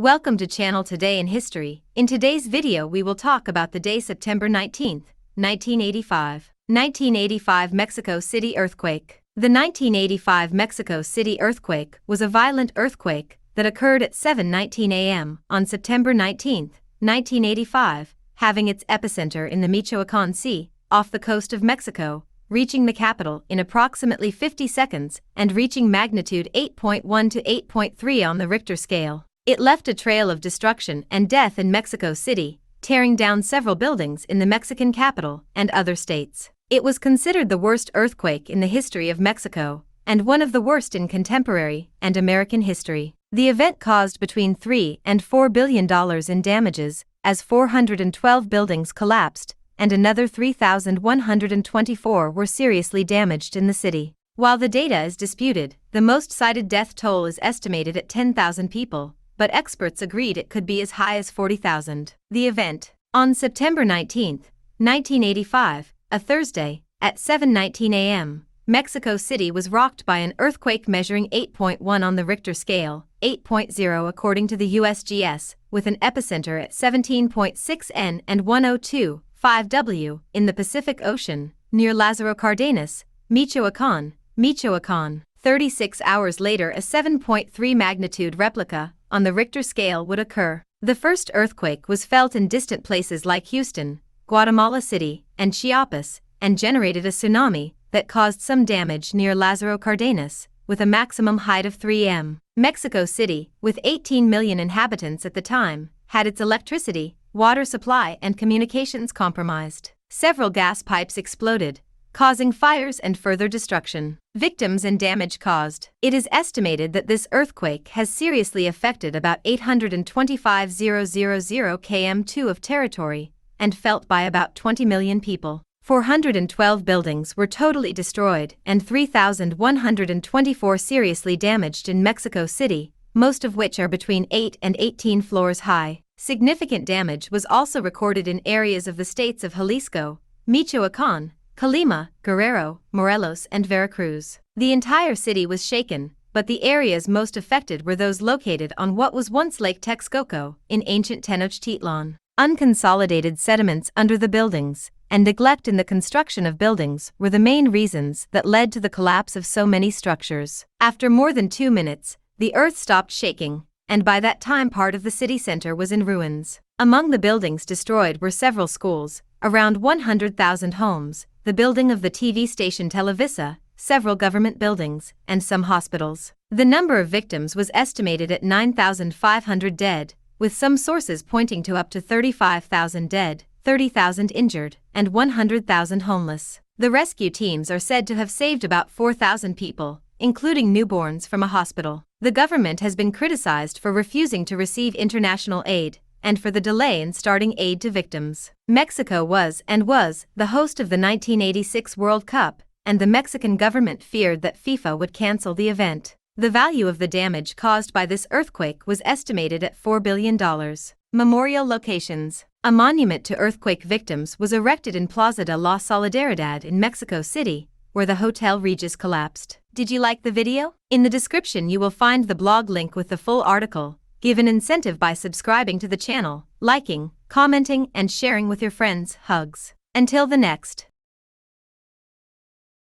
Welcome to Channel Today in History. In today's video we will talk about the day September 19, 1985. 1985 Mexico City earthquake. The 1985 Mexico City earthquake was a violent earthquake that occurred at 7:19 a.m. on September 19, 1985, having its epicenter in the Michoacán Sea, off the coast of Mexico, reaching the capital in approximately 50 seconds and reaching magnitude 8.1 to 8.3 on the Richter scale. It left a trail of destruction and death in Mexico City, tearing down several buildings in the Mexican capital and other states. It was considered the worst earthquake in the history of Mexico, and one of the worst in contemporary and American history. The event caused between $3 and $4 billion in damages, as 412 buildings collapsed, and another 3,124 were seriously damaged in the city. While the data is disputed, the most cited death toll is estimated at 10,000 people, but experts agreed it could be as high as 40,000. The event. On September 19, 1985, a Thursday, at 7:19 a.m., Mexico City was rocked by an earthquake measuring 8.1 on the Richter scale, 8.0 according to the USGS, with an epicenter at 17.6 N and 102.5 W in the Pacific Ocean, near Lázaro Cárdenas, Michoacán. 36 hours later, a 7.3 magnitude replica on the Richter scale would occur. The first earthquake was felt in distant places like Houston, Guatemala City, and Chiapas, and generated a tsunami that caused some damage near Lázaro Cárdenas, with a maximum height of 3 m. Mexico City, with 18 million inhabitants at the time, had its electricity, water supply and communications compromised. Several gas pipes exploded, causing fires and further destruction. Victims and damage caused. It is estimated that this earthquake has seriously affected about 825,000 km2 of territory, and felt by about 20 million people. 412 buildings were totally destroyed and 3,124 seriously damaged in Mexico City, most of which are between 8 and 18 floors high. Significant damage was also recorded in areas of the states of Jalisco, Michoacán, Colima, Guerrero, Morelos and Veracruz. The entire city was shaken, but the areas most affected were those located on what was once Lake Texcoco in ancient Tenochtitlan. Unconsolidated sediments under the buildings and neglect in the construction of buildings were the main reasons that led to the collapse of so many structures. After more than 2 minutes, the earth stopped shaking, and by that time part of the city center was in ruins. Among the buildings destroyed were several schools, around 100,000 homes, the building of the TV station Televisa, several government buildings, and some hospitals. The number of victims was estimated at 9,500 dead, with some sources pointing to up to 35,000 dead, 30,000 injured, and 100,000 homeless. The rescue teams are said to have saved about 4,000 people, including newborns, from a hospital. The government has been criticized for refusing to receive international aid, and for the delay in starting aid to victims. Mexico was the host of the 1986 World Cup, and the Mexican government feared that FIFA would cancel the event. The value of the damage caused by this earthquake was estimated at $4 billion. Memorial locations. A monument to earthquake victims was erected in Plaza de la Solidaridad in Mexico City, where the Hotel Regis collapsed. Did you like the video? In the description you will find the blog link with the full article. Give an incentive by subscribing to the channel, liking, commenting, and sharing with your friends. Hugs. Until the next.